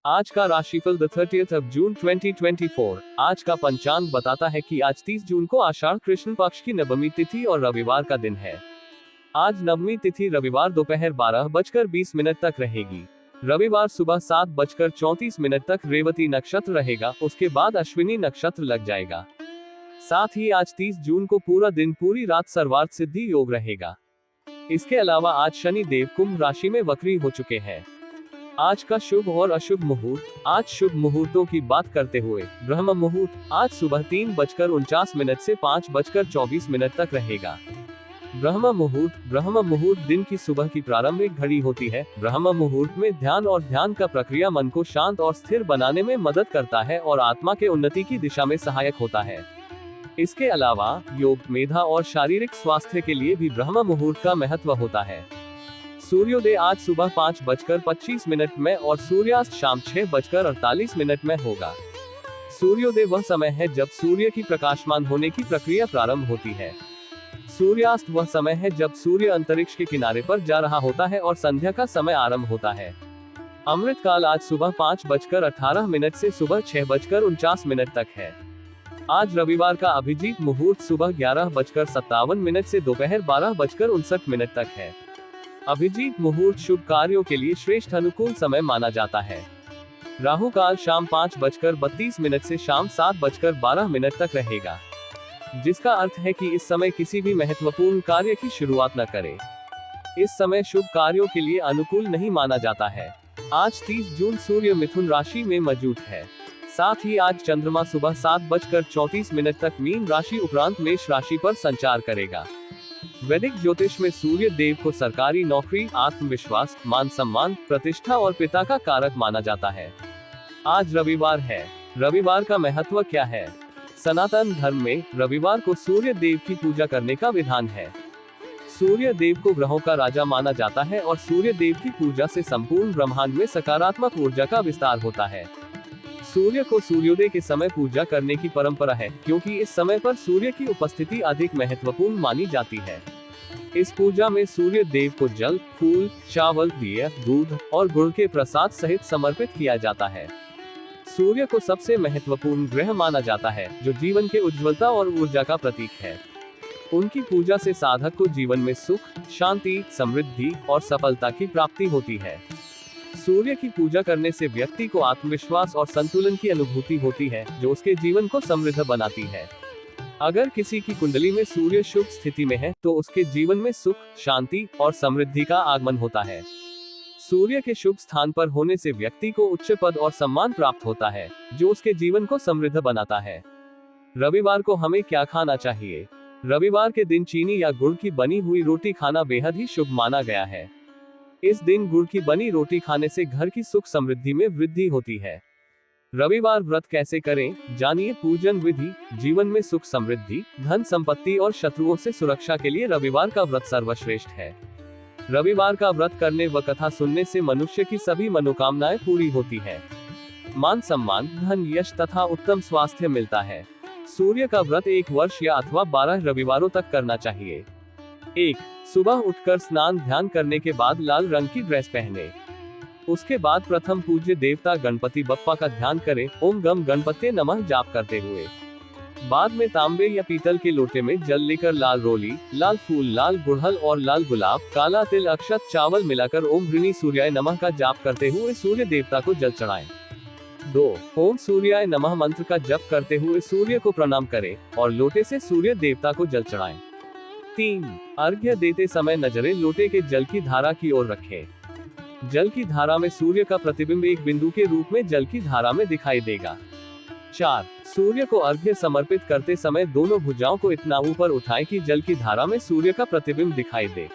आज का राशिफल द 30th of जून 2024। आज का पंचांग बताता है कि आज 30 जून को आषाढ़ कृष्ण पक्ष की नवमी तिथि और रविवार का दिन है। आज नवमी तिथि रविवार दोपहर 12:20 तक रहेगी। रविवार सुबह 7:34 तक रेवती नक्षत्र रहेगा, उसके बाद अश्विनी नक्षत्र लग जाएगा। साथ ही आज 30 जून को पूरा दिन पूरी रात सर्वार्थ सिद्धि योग रहेगा। इसके अलावा आज शनि देव कुंभ राशि में वक्री हो चुके हैं। आज का शुभ और अशुभ मुहूर्त। आज शुभ मुहूर्तों की बात करते हुए ब्रह्म मुहूर्त आज सुबह 3:49 से 5:24 तक रहेगा। ब्रह्म मुहूर्त दिन की सुबह की प्रारंभिक घड़ी होती है। ब्रह्म मुहूर्त में ध्यान और ध्यान का प्रक्रिया मन को शांत और स्थिर बनाने में मदद करता है और आत्मा के उन्नति की दिशा में सहायक होता है। इसके अलावा योग, मेधा और शारीरिक स्वास्थ्य के लिए भी ब्रह्म मुहूर्त का महत्व होता है। सूर्योदय आज सुबह 5:25 में और सूर्यास्त शाम 6:48 में होगा। सूर्योदय वह समय है जब सूर्य की प्रकाशमान होने की प्रक्रिया प्रारंभ होती है। सूर्यास्त वह समय है जब सूर्य अंतरिक्ष के किनारे पर जा रहा होता है और संध्या का समय आरंभ होता है। अमृत काल आज सुबह 5:18 से सुबह 6:49 तक है। आज रविवार का अभिजीत मुहूर्त सुबह 11:57 से दोपहर 12:59 तक है। अभिजीत मुहूर्त शुभ कार्यों के लिए श्रेष्ठ अनुकूल समय माना जाता है। राहु काल शाम 5:32 से शाम 7:12 तक रहेगा, जिसका अर्थ है कि इस समय किसी भी महत्वपूर्ण कार्य की शुरुआत न करें। इस समय शुभ कार्यों के लिए अनुकूल नहीं माना जाता है। आज 30 जून सूर्य मिथुन राशि में मौजूद है। साथ ही आज चंद्रमा सुबह 7:34 तक मीन राशि उपरांत मेष राशि पर संचार करेगा। वैदिक ज्योतिष में सूर्य देव को सरकारी नौकरी, आत्मविश्वास, मान सम्मान, प्रतिष्ठा और पिता का कारक माना जाता है। आज रविवार है। रविवार का महत्व क्या है? सनातन धर्म में रविवार को सूर्य देव की पूजा करने का विधान है। सूर्य देव को ग्रहों का राजा माना जाता है और सूर्य देव की पूजा से संपूर्ण ब्रह्मांड में सकारात्मक ऊर्जा का विस्तार होता है। सूर्य को सूर्योदय के समय पूजा करने की परंपरा है, क्योंकि इस समय पर सूर्य की उपस्थिति अधिक महत्वपूर्ण मानी जाती है। इस पूजा में सूर्य देव को जल, फूल, चावल, दिए, दूध और गुड़ के प्रसाद सहित समर्पित किया जाता है। सूर्य को सबसे महत्वपूर्ण ग्रह माना जाता है, जो जीवन के उज्ज्वलता और ऊर्जा का प्रतीक है। उनकी पूजा से साधक को जीवन में सुख, शांति, समृद्धि और सफलता की प्राप्ति होती है। सूर्य की पूजा करने से व्यक्ति को आत्मविश्वास और संतुलन की अनुभूति होती है, जो उसके जीवन को समृद्ध बनाती है। अगर किसी की कुंडली में सूर्य शुभ स्थिति में है, तो उसके जीवन में सुख, शांति और समृद्धि का आगमन होता है। सूर्य के शुभ स्थान पर होने से व्यक्ति को उच्च पद और सम्मान प्राप्त होता है, जो उसके जीवन को समृद्ध बनाता है। रविवार को हमें क्या खाना चाहिए? रविवार के दिन चीनी या गुड़ की बनी हुई रोटी खाना बेहद ही शुभ माना गया है। इस दिन गुड़ की बनी रोटी खाने से घर की सुख समृद्धि में वृद्धि होती है। रविवार व्रत कैसे करें, जानिए पूजन विधि। जीवन में सुख समृद्धि, धन संपत्ति और शत्रुओं से सुरक्षा के लिए रविवार का व्रत सर्वश्रेष्ठ है। रविवार का व्रत करने व कथा सुनने से मनुष्य की सभी मनोकामनाएं पूरी होती है। मान सम्मान, धन, यश तथा उत्तम स्वास्थ्य मिलता है। सूर्य का व्रत 1 वर्ष या अथवा 12 रविवारों तक करना चाहिए। 1. सुबह उठकर स्नान ध्यान करने के बाद लाल रंग की ड्रेस पहने। उसके बाद प्रथम पूज्य देवता गणपति बप्पा का ध्यान करें, ओम गम गणपते नमः जाप करते हुए। बाद में तांबे या पीतल के लोटे में जल लेकर लाल रोली, लाल फूल, लाल गुड़हल और लाल गुलाब, काला तिल, अक्षत, चावल मिलाकर ओम ऋणी सूर्याय नमः का जाप करते हुए सूर्य देवता को जल चढ़ाएं। 2. ओम सूर्याय नमः मंत्र का जप करते हुए सूर्य को प्रणाम करें और लोटे से सूर्य देवता को जल चढ़ाएं। 3. अर्घ्य देते समय नजरें लोटे के जल की धारा की ओर रखें। जल की धारा में सूर्य का प्रतिबिंब एक बिंदु के रूप में जल की धारा में दिखाई देगा। 4. सूर्य को अर्घ्य समर्पित करते समय दोनों भुजाओं को इतना ऊपर उठाएं कि जल की धारा में सूर्य का प्रतिबिंब दिखाई दे।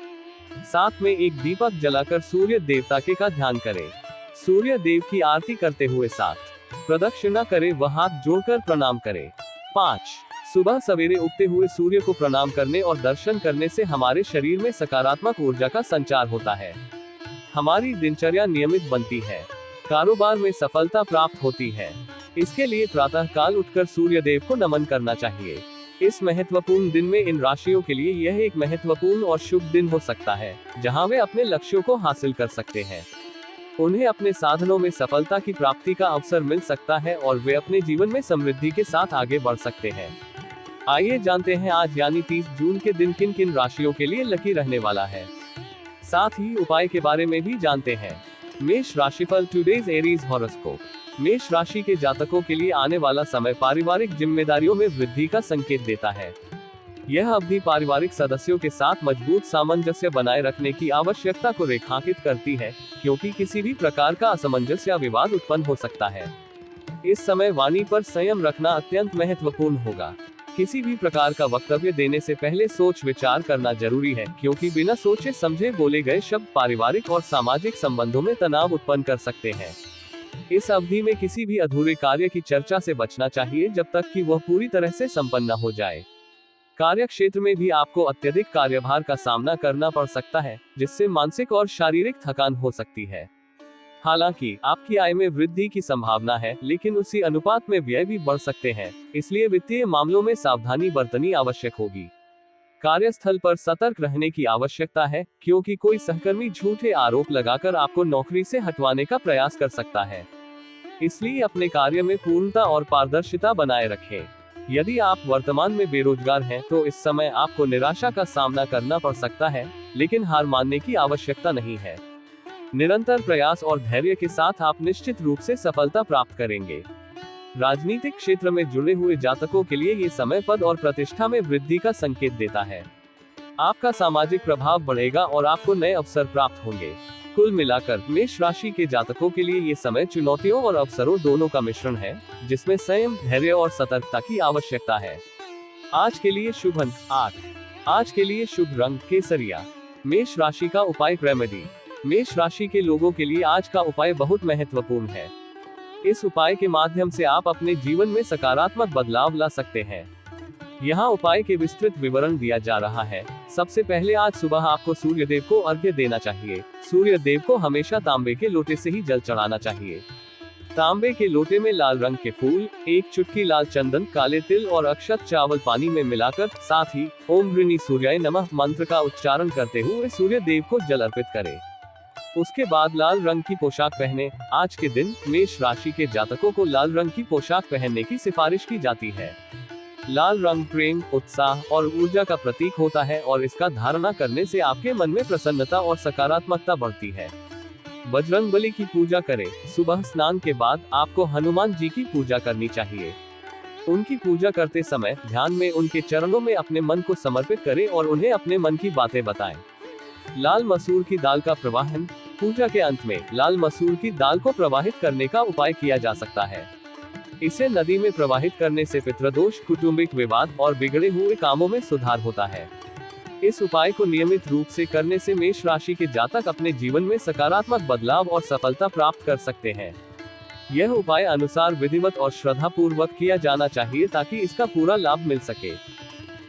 साथ में एक दीपक जलाकर सूर्य देवता के का ध्यान करें। सूर्य देव की आरती करते हुए 7 प्रदक्षिणा करें व हाथ जोड़कर प्रणाम करें। 5. सुबह सवेरे उगते हुए सूर्य को प्रणाम करने और दर्शन करने से हमारे शरीर में सकारात्मक ऊर्जा का संचार होता है। हमारी दिनचर्या नियमित बनती है। कारोबार में सफलता प्राप्त होती है। इसके लिए प्रातः काल उठकर सूर्य देव को नमन करना चाहिए। इस महत्वपूर्ण दिन में इन राशियों के लिए यह एक महत्वपूर्ण और शुभ दिन हो सकता है, जहां वे अपने लक्ष्यों को हासिल कर सकते हैं। उन्हें अपने साधनों में सफलता की प्राप्ति का अवसर मिल सकता है और वे अपने जीवन में समृद्धि के साथ आगे बढ़ सकते हैं। आइए जानते हैं आज यानी 30 जून के दिन किन किन राशियों के लिए लकी रहने वाला है। साथ ही उपाय के बारे में भी जानते हैं। मेष राशिफल टुडेज एरीज हॉरोस्कोप। मेष राशि के जातकों के लिए आने वाला समय पारिवारिक जिम्मेदारियों में वृद्धि का संकेत देता है। यह अवधि पारिवारिक सदस्यों के साथ मजबूत सामंजस्य बनाए रखने की आवश्यकता को रेखांकित करती है, क्योंकि किसी भी प्रकार का असमंजस या विवाद उत्पन्न हो सकता है। इस समय वाणी पर संयम रखना अत्यंत महत्वपूर्ण होगा। किसी भी प्रकार का वक्तव्य देने से पहले सोच विचार करना जरूरी है, क्योंकि बिना सोचे समझे बोले गए शब्द पारिवारिक और सामाजिक संबंधों में तनाव उत्पन्न कर सकते हैं। इस अवधि में किसी भी अधूरे कार्य की चर्चा से बचना चाहिए जब तक कि वह पूरी तरह से संपन्न हो जाए। कार्य क्षेत्र में भी आपको अत्यधिक कार्यभार का सामना करना पड़ सकता है, जिससे मानसिक और शारीरिक थकान हो सकती है। हालांकि आपकी आय में वृद्धि की संभावना है, लेकिन उसी अनुपात में व्यय भी बढ़ सकते हैं, इसलिए वित्तीय मामलों में सावधानी बरतनी आवश्यक होगी। कार्यस्थल पर सतर्क रहने की आवश्यकता है, क्योंकि कोई सहकर्मी झूठे आरोप लगाकर आपको नौकरी से हटवाने का प्रयास कर सकता है। इसलिए अपने कार्य में पूर्णता और पारदर्शिता बनाए रखें। यदि आप वर्तमान में बेरोजगार हैं, तो इस समय आपको निराशा का सामना करना पड़ सकता है, लेकिन हार मानने की आवश्यकता नहीं है। निरंतर प्रयास और धैर्य के साथ आप निश्चित रूप से सफलता प्राप्त करेंगे। राजनीतिक क्षेत्र में जुड़े हुए जातकों के लिए ये समय पद और प्रतिष्ठा में वृद्धि का संकेत देता है। आपका सामाजिक प्रभाव बढ़ेगा और आपको नए अवसर प्राप्त होंगे। कुल मिलाकर मेष राशि के जातकों के लिए ये समय चुनौतियों और अवसरों दोनों का मिश्रण है, जिसमें संयम, धैर्य और सतर्कता की आवश्यकता है। आज के लिए शुभ अंक 8। आज के लिए शुभ रंग केसरिया। मेष राशि का उपाय रेमेडी। मेष राशि के लोगों के लिए आज का उपाय बहुत महत्वपूर्ण है। इस उपाय के माध्यम से आप अपने जीवन में सकारात्मक बदलाव ला सकते हैं। यहाँ उपाय के विस्तृत विवरण दिया जा रहा है। सबसे पहले आज सुबह आपको सूर्य देव को अर्घ्य देना चाहिए। सूर्य देव को हमेशा तांबे के लोटे से ही जल चढ़ाना चाहिए। तांबे के लोटे में लाल रंग के फूल, एक चुटकी लाल चंदन, काले तिल और अक्षत चावल पानी में मिलाकर, साथ ही ओम ऋणी सूर्याय नमः मंत्र का उच्चारण करते हुए सूर्य देव को जल अर्पित करें। उसके बाद लाल रंग की पोशाक पहने। आज के दिन मेष राशि के जातकों को लाल रंग की पोशाक पहनने की सिफारिश की जाती है। लाल रंग प्रेम, उत्साह और ऊर्जा का प्रतीक होता है और इसका धारणा करने से आपके मन में प्रसन्नता और सकारात्मकता बढ़ती है। बजरंगबली की पूजा करें। सुबह स्नान के बाद आपको हनुमान जी की पूजा करनी चाहिए। उनकी पूजा करते समय ध्यान में उनके चरणों में अपने मन को समर्पित करें और उन्हें अपने मन की बातें बताएं। लाल मसूर की दाल का प्रवाहन। पूजा के अंत में लाल मसूर की दाल को प्रवाहित करने का उपाय किया जा सकता है। इसे नदी में प्रवाहित करने से पितृदोष, कौटुंबिक विवाद और बिगड़े हुए कामों में सुधार होता है। इस उपाय को नियमित रूप से करने से मेष राशि के जातक अपने जीवन में सकारात्मक बदलाव और सफलता प्राप्त कर सकते हैं। यह उपाय अनुसार विधिवत और श्रद्धा पूर्वक किया जाना चाहिए ताकि इसका पूरा लाभ मिल सके।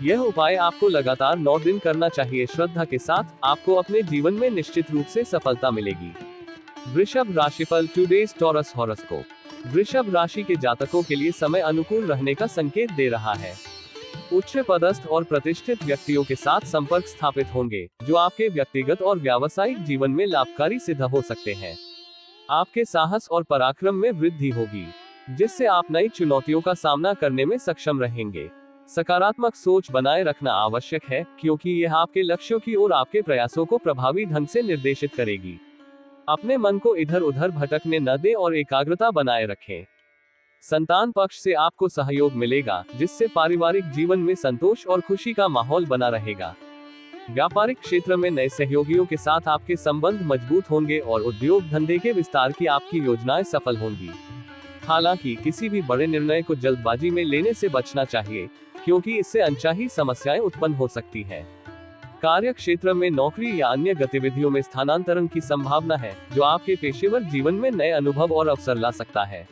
यह उपाय आपको लगातार 9 दिन करना चाहिए। श्रद्धा के साथ आपको अपने जीवन में निश्चित रूप से सफलता मिलेगी। वृषभ राशिफल टुडेज टॉरस हॉरोस्कोप। वृषभ राशि के जातकों के लिए समय अनुकूल रहने का संकेत दे रहा है। उच्च पदस्थ और प्रतिष्ठित व्यक्तियों के साथ संपर्क स्थापित होंगे, जो आपके व्यक्तिगत और व्यावसायिक जीवन में लाभकारी सिद्ध हो सकते हैं। आपके साहस और पराक्रम में वृद्धि होगी, जिससे आप नई चुनौतियों का सामना करने में सक्षम रहेंगे। सकारात्मक सोच बनाए रखना आवश्यक है, क्योंकि यह आपके लक्ष्यों की ओर आपके प्रयासों को प्रभावी ढंग से निर्देशित करेगी। अपने मन को इधर उधर भटकने न दें और एकाग्रता बनाए रखें। संतान पक्ष से आपको सहयोग मिलेगा, जिससे पारिवारिक जीवन में संतोष और खुशी का माहौल बना रहेगा। व्यापारिक क्षेत्र में नए सहयोगियों के साथ आपके संबंध मजबूत होंगे और उद्योग धंधे के विस्तार की आपकी योजनाएं सफल होंगी। हालांकि किसी भी बड़े निर्णय को जल्दबाजी में लेने से बचना चाहिए, क्योंकि इससे अनचाही समस्याएं उत्पन्न हो सकती हैं। कार्य क्षेत्र में नौकरी या अन्य गतिविधियों में स्थानांतरण की संभावना है, जो आपके पेशेवर जीवन में नए अनुभव और अवसर ला सकता है।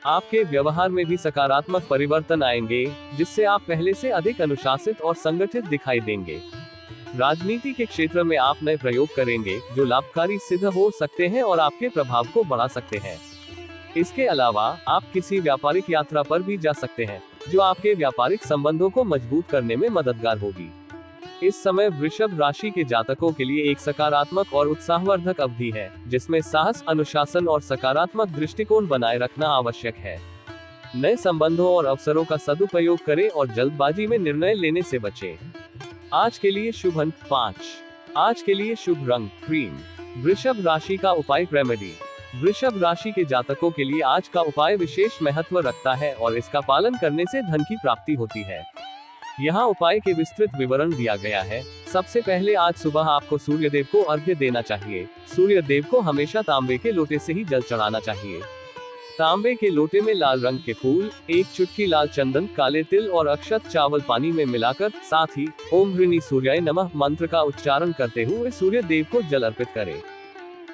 आपके व्यवहार में भी सकारात्मक परिवर्तन आएंगे, जिससे आप पहले से अधिक अनुशासित और संगठित दिखाई देंगे। राजनीति के क्षेत्र में आप नए प्रयोग करेंगे, जो लाभकारी सिद्ध हो सकते हैं और आपके प्रभाव को बढ़ा सकते हैं। इसके अलावा आप किसी व्यापारिक यात्रा पर भी जा सकते हैं, जो आपके व्यापारिक संबंधों को मजबूत करने में मददगार होगी। इस समय वृषभ राशि के जातकों के लिए एक सकारात्मक और उत्साहवर्धक अवधि है, जिसमें साहस, अनुशासन और सकारात्मक दृष्टिकोण बनाए रखना आवश्यक है। नए संबंधों और अवसरों का सदुपयोग करें और जल्दबाजी में निर्णय लेने से बचें। आज के लिए शुभ अंक 5। आज के लिए शुभ रंग क्रीम। वृषभ राशि का उपाय रेमेडी। वृषभ राशि के जातकों के लिए आज का उपाय विशेष महत्व रखता है और इसका पालन करने से धन की प्राप्ति होती है। यहाँ उपाय के विस्तृत विवरण दिया गया है। सबसे पहले आज सुबह आपको सूर्यदेव को अर्घ्य देना चाहिए। सूर्यदेव को हमेशा तांबे के लोटे से ही जल चढ़ाना चाहिए। तांबे के लोटे में लाल रंग के फूल, एक चुटकी लाल चंदन, काले तिल और अक्षत चावल पानी में मिलाकर, साथ ही ओम ह्रीनि सूर्याय नमः मंत्र का उच्चारण करते हुए सूर्य देव को जल अर्पित करें।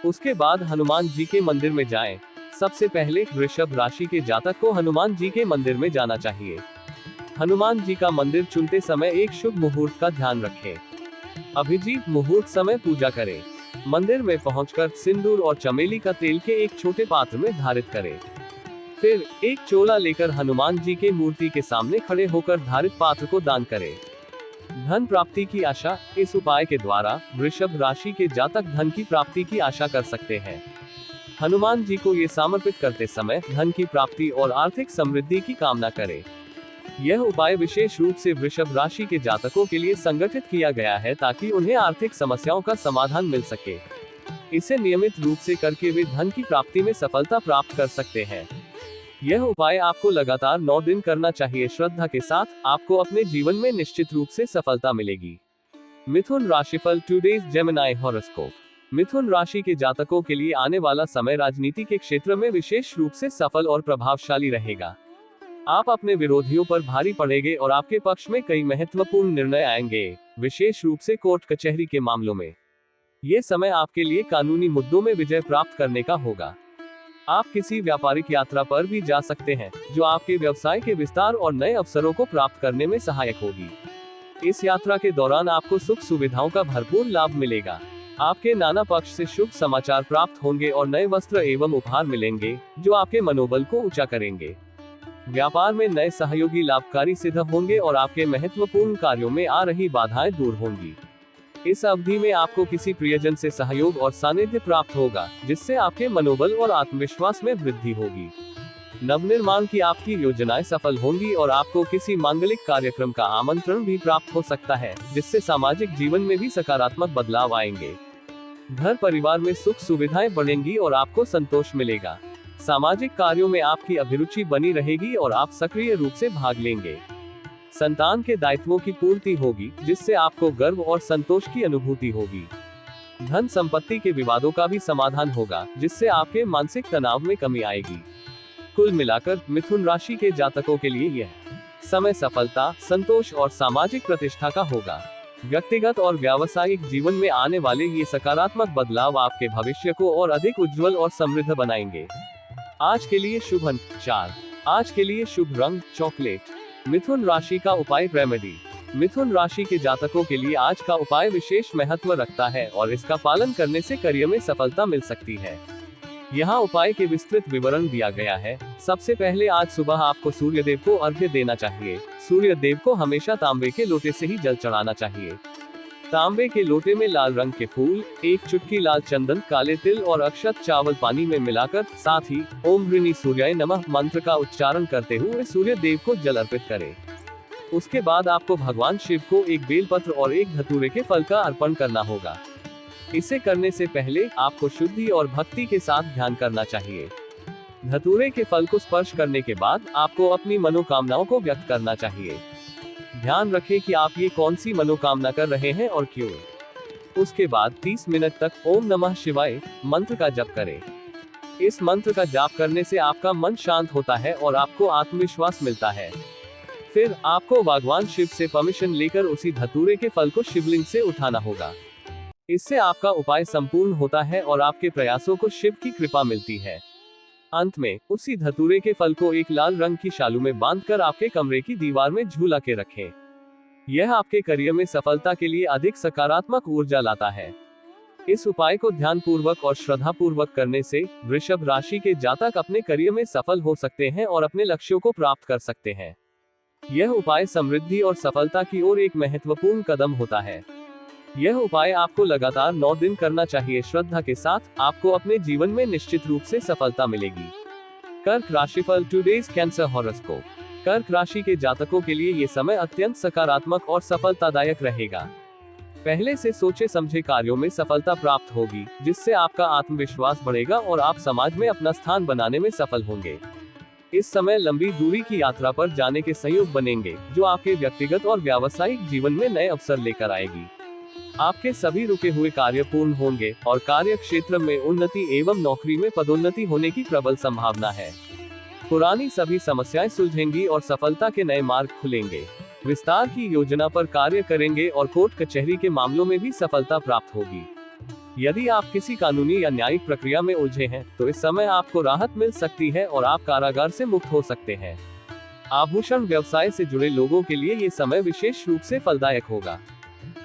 उसके बाद हनुमान जी के मंदिर में जाएं। सबसे पहले वृषभ राशि के जातक को हनुमान जी के मंदिर में जाना चाहिए। हनुमान जी का मंदिर चुनते समय एक शुभ मुहूर्त का ध्यान रखें। अभिजीत मुहूर्त समय पूजा करें। मंदिर में पहुंचकर सिंदूर और चमेली का तेल के एक छोटे पात्र में धारित करें। फिर एक चोला लेकर हनुमान जी के मूर्ति के सामने खड़े होकर धारित पात्र को दान करें। धन प्राप्ति की आशा। इस उपाय के द्वारा वृषभ राशि के जातक धन की प्राप्ति की आशा कर सकते हैं। हनुमान जी को ये समर्पित करते समय धन की प्राप्ति और आर्थिक समृद्धि की कामना करें। यह उपाय विशेष रूप से वृषभ राशि के जातकों के लिए संगठित किया गया है ताकि उन्हें आर्थिक समस्याओं का समाधान मिल सके। इसे नियमित रूप से करके वे धन की प्राप्ति में सफलता प्राप्त कर सकते हैं। यह उपाय आपको लगातार 9 दिन करना चाहिए। श्रद्धा के साथ आपको अपने जीवन में निश्चित रूप से सफलता मिलेगी। मिथुन राशिफल टुडेज जेमिनी हॉरोस्कोप। मिथुन राशि के जातकों के लिए आने वाला समय राजनीति के क्षेत्र में विशेष रूप से सफल और प्रभावशाली रहेगा। आप अपने विरोधियों पर भारी पड़ेंगे और आपके पक्ष में कई महत्वपूर्ण निर्णय आएंगे, विशेष रूप से कोर्ट कचहरी के मामलों में। ये समय आपके लिए कानूनी मुद्दों में विजय प्राप्त करने का होगा। आप किसी व्यापारिक यात्रा पर भी जा सकते हैं, जो आपके व्यवसाय के विस्तार और नए अवसरों को प्राप्त करने में सहायक होगी। इस यात्रा के दौरान आपको सुख सुविधाओं का भरपूर लाभ मिलेगा। आपके नाना पक्ष से शुभ समाचार प्राप्त होंगे और नए वस्त्र एवं उपहार मिलेंगे, जो आपके मनोबल को ऊंचा करेंगे। व्यापार में नए सहयोगी लाभकारी सिद्ध होंगे और आपके महत्वपूर्ण कार्यों में आ रही बाधाएं दूर होंगी। इस अवधि में आपको किसी प्रियजन से सहयोग और सानिध्य प्राप्त होगा, जिससे आपके मनोबल और आत्मविश्वास में वृद्धि होगी। नवनिर्माण की आपकी योजनाएं सफल होंगी और आपको किसी मांगलिक कार्यक्रम का आमंत्रण भी प्राप्त हो सकता है, जिससे सामाजिक जीवन में भी सकारात्मक बदलाव आएंगे। घर परिवार में सुख सुविधाएं बढ़ेंगी और आपको संतोष मिलेगा। सामाजिक कार्यों में आपकी अभिरुचि बनी रहेगी और आप सक्रिय रूप से भाग लेंगे। संतान के दायित्वों की पूर्ति होगी, जिससे आपको गर्व और संतोष की अनुभूति होगी। धन संपत्ति के विवादों का भी समाधान होगा, जिससे आपके मानसिक तनाव में कमी आएगी। कुल मिलाकर मिथुन राशि के जातकों के लिए यह समय सफलता, संतोष और सामाजिक प्रतिष्ठा का होगा। व्यक्तिगत और व्यावसायिक जीवन में आने वाले ये सकारात्मक बदलाव आपके भविष्य को और अधिक उज्जवल और समृद्ध बनाएंगे। आज के लिए शुभ अंक 4। आज के लिए शुभ रंग चॉकलेट। मिथुन राशि का उपाय रेमेडी। मिथुन राशि के जातकों के लिए आज का उपाय विशेष महत्व रखता है और इसका पालन करने से करियर में सफलता मिल सकती है। यहाँ उपाय के विस्तृत विवरण दिया गया है। सबसे पहले आज सुबह आपको सूर्यदेव को अर्घ्य देना चाहिए। सूर्यदेव को हमेशा तांबे के लोटे से ही जल चढ़ाना चाहिए। तांबे के लोटे में लाल रंग के फूल, एक चुटकी लाल चंदन, काले तिल और अक्षत चावल पानी में मिलाकर, साथ ही ओम ह्रीनि सूर्याय नमः मंत्र का उच्चारण करते हुए सूर्य देव को जल अर्पित करें। उसके बाद आपको भगवान शिव को एक बेलपत्र और एक धतूरे के फल का अर्पण करना होगा। इसे करने से पहले आपको शुद्धि और भक्ति के साथ ध्यान करना चाहिए। धतूरे के फल को स्पर्श करने के बाद आपको अपनी मनोकामनाओं को व्यक्त करना चाहिए। ध्यान रखें कि आप ये कौन सी मनोकामना कर रहे हैं और क्यों। उसके बाद 30 मिनट तक ओम नमः शिवाय मंत्र का जप करें। इस मंत्र का जाप करने से आपका मन शांत होता है और आपको आत्मविश्वास मिलता है। फिर आपको भगवान शिव से परमिशन लेकर उसी धतूरे के फल को शिवलिंग से उठाना होगा। इससे आपका उपाय संपूर्ण होता है और आपके प्रयासों को शिव की कृपा मिलती है। अंत में उसी धतूरे के फल को एक लाल रंग की शालू में बांधकर आपके कमरे की दीवार में झूला के रखें। यह आपके करियर में सफलता के लिए अधिक सकारात्मक ऊर्जा लाता है। इस उपाय को ध्यानपूर्वक और श्रद्धापूर्वक करने से वृषभ राशि के जातक अपने करियर में सफल हो सकते हैं और अपने लक्ष्यों को प्राप्त कर सकते हैं। यह उपाय समृद्धि और सफलता की ओर एक महत्वपूर्ण कदम होता है। यह उपाय आपको लगातार 9 दिन करना चाहिए। श्रद्धा के साथ आपको अपने जीवन में निश्चित रूप से सफलता मिलेगी। कर्क राशिफल टुडेज कैंसर हॉरोस्कोप। कर्क राशि के जातकों के लिए ये समय अत्यंत सकारात्मक और सफलतादायक रहेगा। पहले से सोचे समझे कार्यों में सफलता प्राप्त होगी, जिससे आपका आत्मविश्वास बढ़ेगा और आप समाज में अपना स्थान बनाने में सफल होंगे। इस समय लंबी दूरी की यात्रा पर जाने के संयोग बनेंगे, जो आपके व्यक्तिगत और व्यावसायिक जीवन में नए अवसर लेकर आएगी। आपके सभी रुके हुए कार्य पूर्ण होंगे और कार्य क्षेत्र में उन्नति एवं नौकरी में पदोन्नति होने की प्रबल संभावना है। पुरानी सभी समस्याएं सुलझेंगी और सफलता के नए मार्ग खुलेंगे। विस्तार की योजना पर कार्य करेंगे और कोर्ट कचहरी के मामलों में भी सफलता प्राप्त होगी। यदि आप किसी कानूनी या न्यायिक प्रक्रिया में उलझे हैं, तो इस समय आपको राहत मिल सकती है और आप कारागार से मुक्त हो सकते हैं। आभूषण व्यवसाय से जुड़े लोगों के लिए ये समय विशेष रूप से फलदायक होगा।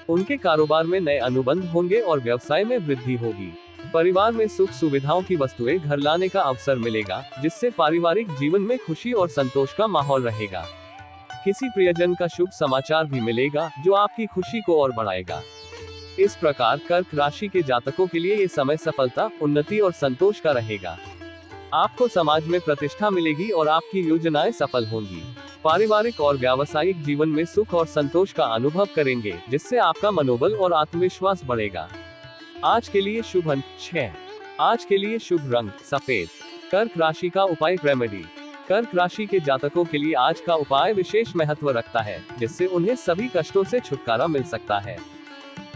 उनके कारोबार में नए अनुबंध होंगे और व्यवसाय में वृद्धि होगी। परिवार में सुख सुविधाओं की वस्तुएं घर लाने का अवसर मिलेगा, जिससे पारिवारिक जीवन में खुशी और संतोष का माहौल रहेगा। किसी प्रियजन का शुभ समाचार भी मिलेगा, जो आपकी खुशी को और बढ़ाएगा। इस प्रकार कर्क राशि के जातकों के लिए ये समय सफलता, उन्नति और संतोष का रहेगा। आपको समाज में प्रतिष्ठा मिलेगी और आपकी योजनाएं सफल होंगी। पारिवारिक और व्यावसायिक जीवन में सुख और संतोष का अनुभव करेंगे, जिससे आपका मनोबल और आत्मविश्वास बढ़ेगा। आज के लिए शुभ अंक 6। आज के लिए शुभ रंग सफेद। कर्क राशि का उपाय रेमेडी। कर्क राशि के जातकों के लिए आज का उपाय विशेष महत्व रखता है, जिससे उन्हें सभी कष्टों से छुटकारा मिल सकता है।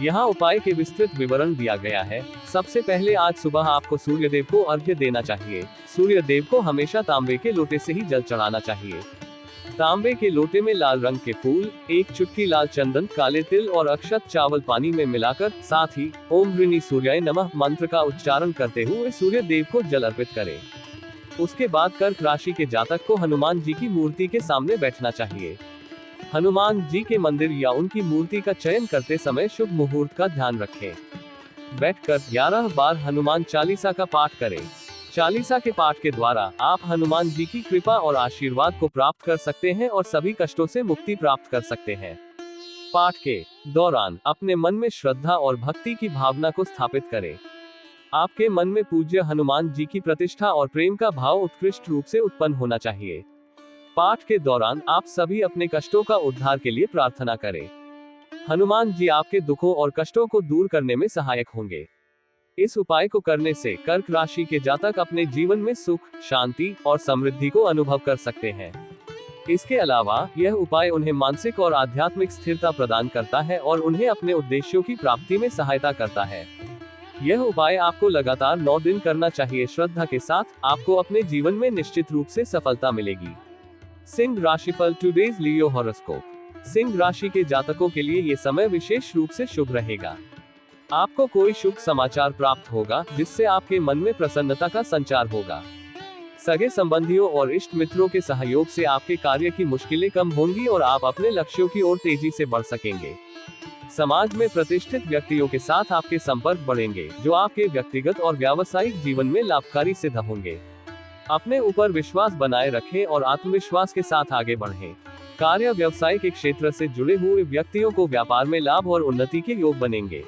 यहाँ उपाय के विस्तृत विवरण दिया गया है। सबसे पहले आज सुबह आपको सूर्यदेव को अर्घ्य देना चाहिए। सूर्यदेव को हमेशा तांबे के लोटे से ही जल चढ़ाना चाहिए। तांबे के लोटे में लाल रंग के फूल, एक चुटकी लाल चंदन, काले तिल और अक्षत चावल पानी में मिलाकर, साथ ही ओम ह्रीनि सूर्याय नमः मंत्र का उच्चारण करते हुए सूर्य देव को जल अर्पित करें। उसके बाद कर्क राशि के जातक को हनुमान जी की मूर्ति के सामने बैठना चाहिए। हनुमान जी के मंदिर या उनकी मूर्ति का चयन करते समय शुभ मुहूर्त का ध्यान रखें। बैठकर 11 बार हनुमान चालीसा का पाठ करें। चालीसा के पाठ के द्वारा आप हनुमान जी की कृपा और आशीर्वाद को प्राप्त कर सकते हैं और सभी कष्टों से मुक्ति प्राप्त कर सकते हैं। पाठ के दौरान अपने मन में श्रद्धा और भक्ति की भावना को स्थापित करें। आपके मन में पूज्य हनुमान जी की प्रतिष्ठा और प्रेम का भाव उत्कृष्ट रूप से उत्पन्न होना चाहिए। पाठ के दौरान आप सभी अपने कष्टों का उद्धार के लिए प्रार्थना करें। हनुमान जी आपके दुखों और कष्टों को दूर करने में सहायक होंगे। इस उपाय को करने से कर्क राशि के जातक अपने जीवन में सुख, शांति और समृद्धि को अनुभव कर सकते हैं। इसके अलावा यह उपाय उन्हें मानसिक और आध्यात्मिक स्थिरता प्रदान करता है और उन्हें अपने उद्देश्यों की प्राप्ति में सहायता करता है। यह उपाय आपको लगातार 9 दिन करना चाहिए। श्रद्धा के साथ आपको अपने जीवन में निश्चित रूप से सफलता मिलेगी। सिंह राशिफल टुडेज लियो हॉरोस्कोप। सिंह राशि के जातकों के लिए ये समय विशेष रूप से शुभ रहेगा। आपको कोई शुभ समाचार प्राप्त होगा, जिससे आपके मन में प्रसन्नता का संचार होगा। सगे संबंधियों और इष्ट मित्रों के सहयोग से आपके कार्य की मुश्किलें कम होंगी और आप अपने लक्ष्यों की ओर तेजी से बढ़ सकेंगे। समाज में प्रतिष्ठित व्यक्तियों के साथ आपके संपर्क बढ़ेंगे, जो आपके व्यक्तिगत और व्यावसायिक जीवन में लाभकारी सिद्ध होंगे। अपने ऊपर विश्वास बनाए रखें और आत्मविश्वास के साथ आगे बढ़ें। कार्य व्यवसाय के क्षेत्र से जुड़े हुए व्यक्तियों को व्यापार में लाभ और उन्नति के योग बनेंगे।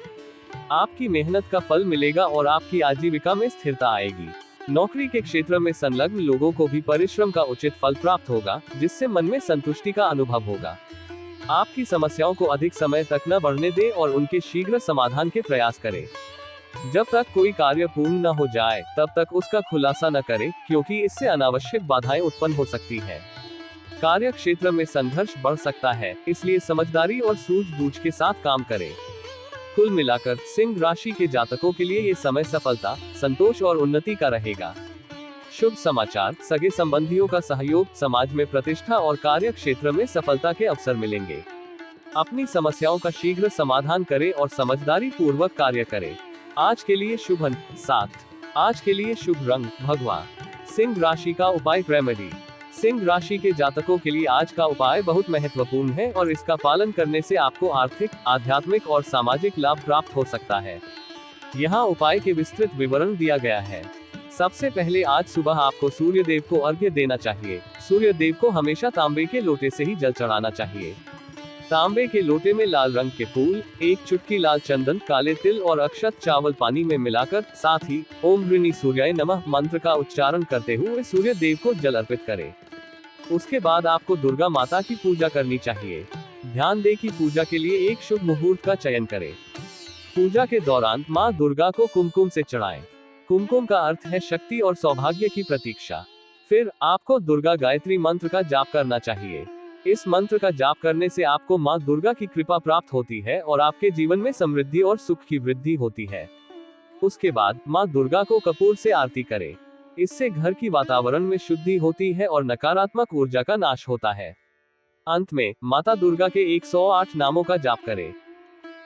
आपकी मेहनत का फल मिलेगा और आपकी आजीविका में स्थिरता आएगी। नौकरी के क्षेत्र में संलग्न लोगों को भी परिश्रम का उचित फल प्राप्त होगा, जिससे मन में संतुष्टि का अनुभव होगा। आपकी समस्याओं को अधिक समय तक न बढ़ने दें और उनके शीघ्र समाधान के प्रयास करें। जब तक कोई कार्य पूर्ण न हो जाए, तब तक उसका खुलासा न करें, क्योंकि इससे अनावश्यक बाधाएं उत्पन्न हो सकती हैं। कार्य क्षेत्र में संघर्ष बढ़ सकता है, इसलिए समझदारी और सूझबूझ के साथ काम करें। कुल मिलाकर सिंह राशि के जातकों के लिए ये समय सफलता, संतोष और उन्नति का रहेगा। शुभ समाचार, सगे संबंधियों का सहयोग, समाज में प्रतिष्ठा और कार्य क्षेत्र में सफलता के अवसर मिलेंगे। अपनी समस्याओं का शीघ्र समाधान करें और समझदारी पूर्वक कार्य करें। आज के लिए शुभ अंक 7। आज के लिए शुभ रंग भगवा। सिंह राशि का उपाय रेमेडी। सिंह राशि के जातकों के लिए आज का उपाय बहुत महत्वपूर्ण है और इसका पालन करने से आपको आर्थिक, आध्यात्मिक और सामाजिक लाभ प्राप्त हो सकता है। यहाँ उपाय के विस्तृत विवरण दिया गया है। सबसे पहले आज सुबह आपको सूर्य देव को अर्घ्य देना चाहिए। सूर्य देव को हमेशा तांबे के लोटे से ही जल चढ़ाना चाहिए। तांबे के लोटे में लाल रंग के फूल, एक चुटकी लाल चंदन, काले तिल और अक्षत चावल पानी में मिलाकर, साथ ही ओम ह्रीनि सूर्याय नमः मंत्र का उच्चारण करते हुए सूर्य देव को जल अर्पित करें। उसके बाद आपको दुर्गा माता की पूजा करनी चाहिए। ध्यान दें कि पूजा के लिए एक शुभ मुहूर्त का चयन करें। पूजा के दौरान माँ दुर्गा को कुमकुम से चढ़ाएं। कुमकुम का अर्थ है शक्ति और सौभाग्य की प्रतीक्षा। फिर आपको दुर्गा गायत्री मंत्र का जाप करना चाहिए। इस मंत्र का जाप करने से आपको माँ दुर्गा की कृपा प्राप्त होती है और आपके जीवन में समृद्धि और सुख की वृद्धि होती है। उसके बाद माँ दुर्गा को कपूर से आरती करें। इससे घर की वातावरण में शुद्धि होती है और नकारात्मक ऊर्जा का नाश होता है। अंत में माता दुर्गा के 108 नामों का जाप करें।